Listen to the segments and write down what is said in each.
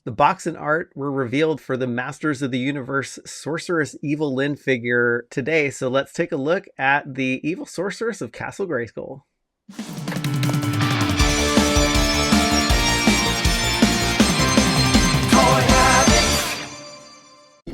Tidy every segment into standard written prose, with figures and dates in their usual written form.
The box and art were revealed for the Masters of the Universe Sorceress Evil-Lyn figure today, so let's take a look at the evil sorceress of Castle Grayskull.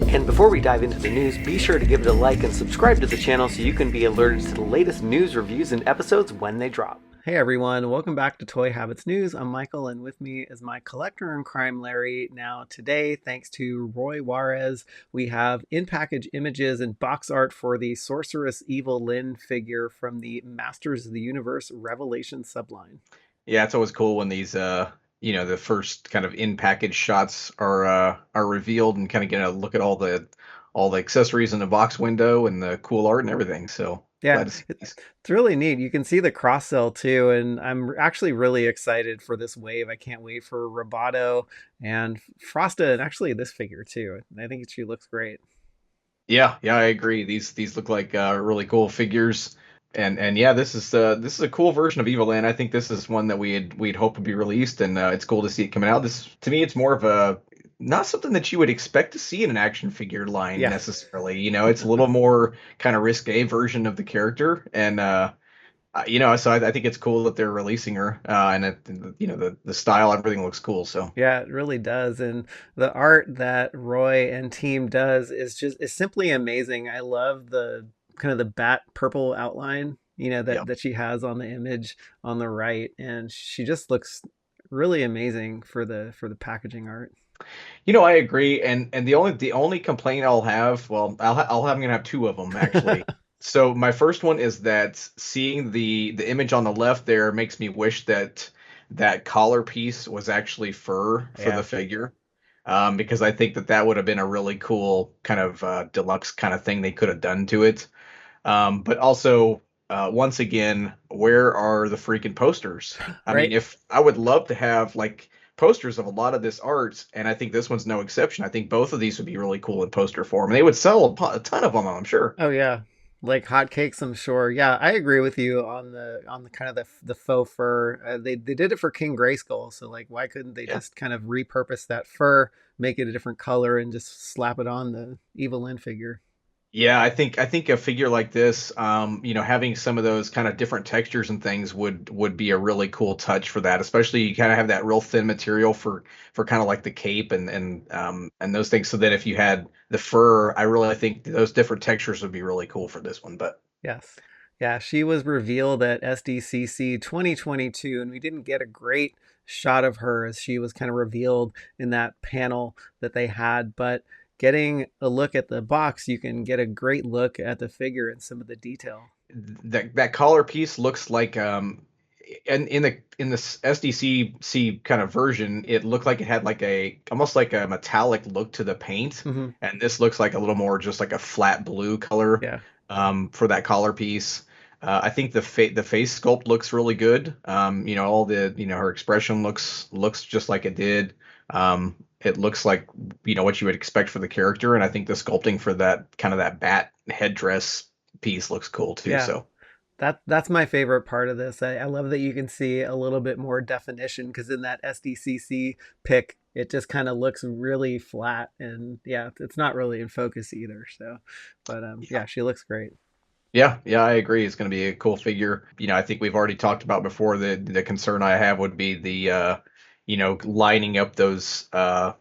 And before we dive into the news, be sure to give it a like and subscribe to the channel so you can be alerted to the latest news, reviews, and episodes when they drop. Hey everyone, welcome back to Toy Habits News. I'm Michael, and with me is my collector in crime, Larry. Now today, thanks to Roy Juarez, we have in-package images and box art for the Sorceress Evil-Lyn figure from the Masters of the Universe Revelation subline. Yeah, it's always cool when these the first kind of in-package shots are revealed and kind of get a look at all the accessories in the box window and the cool art and everything. So Yeah, glad to see these. it's really neat. You can see the cross sell too, and I'm actually really excited for this wave. I can't wait for Roboto and Frosta, and actually this figure too. I think she looks great. Yeah, I agree. These look like really cool figures. And yeah, this is a cool version of Evil Land. I think this is one that we'd hope would be released, and it's cool to see it coming out. This to me, it's more of a not something that you would expect to see in an action figure line Yeah, necessarily. It's a little more kind of risque version of the character, and so I think it's cool that they're releasing her, and the style, everything looks cool. So yeah, it really does. And the art that Roy and team does is simply amazing. I love the kind of the bat purple outline, yeah. that she has on the image on the right, and she just looks really amazing for the packaging art. I agree, and the only complaint I'll have, well, I'm gonna have two of them actually. So my first one is that seeing the image on the left there makes me wish that that collar piece was actually fur for the Yeah. figure, because I think that that would have been a really cool kind of deluxe kind of thing they could have done to it. But also, once again, where are the freaking posters? I mean, Right? if I would love to have like posters of a lot of this art, and I think this one's no exception. I think both of these would be really cool in poster form. They would sell a ton of them, I'm sure. Oh yeah. Like hotcakes, I'm sure. Yeah, I agree with you on the kind of the faux fur. They did it for King Grayskull, so like why couldn't they Yeah. just kind of repurpose that fur, make it a different color, and just slap it on the Evelyn figure? Yeah, I think a figure like this, having some of those kind of different textures and things would be a really cool touch for that. Especially you kind of have that real thin material for kind of like the cape and those things. So that if you had the fur, I really think those different textures would be really cool for this one. But Yes. Yeah, she was revealed at SDCC 2022, and we didn't get a great shot of her as she was kind of revealed in that panel that they had. But getting a look at the box, you can get a great look at the figure and some of the detail. that collar piece looks like in this SDCC kind of version, it looked like it had like a almost like a metallic look to the paint, Hmm. and this looks like a little more just like a flat blue color Yeah. for that collar piece. I think the face sculpt looks really good. All the her expression looks just like it did. It looks like what you would expect for the character, and I think the sculpting for that kind of that bat headdress piece looks cool too. Yeah. So. That's my favorite part of this. I love that you can see a little bit more definition because in that SDCC pic, it just kind of looks really flat and yeah, it's not really in focus either. So, but Yeah. yeah, she looks great. Yeah, I agree. It's going to be a cool figure. I think we've already talked about before the concern I have would be the lining up those kind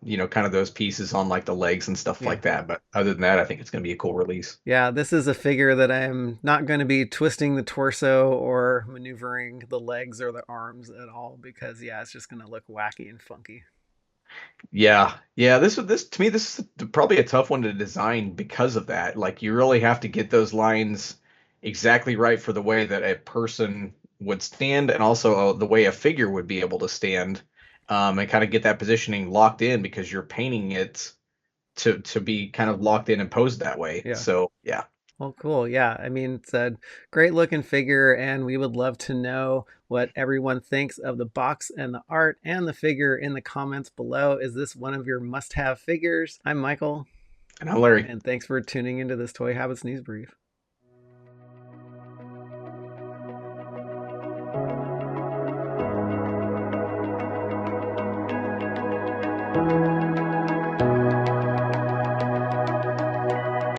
of those pieces on like the legs and stuff Yeah. like that. But other than that, I think it's going to be a cool release. Yeah, this is a figure that I'm not going to be twisting the torso or maneuvering the legs or the arms at all because yeah, it's just going to look wacky and funky. Yeah. This to me, this is probably a tough one to design because of that. Like you really have to get those lines exactly right for the way that a person would stand, and also the way a figure would be able to stand, and kind of get that positioning locked in because you're painting it to be kind of locked in and posed that way. Yeah. So yeah. Well, cool. Yeah. I mean, it's a great looking figure, and we would love to know what everyone thinks of the box and the art and the figure in the comments below. Is this one of your must have figures? I'm Michael, And I'm Larry. and thanks for tuning into this Toy Habits News Brief.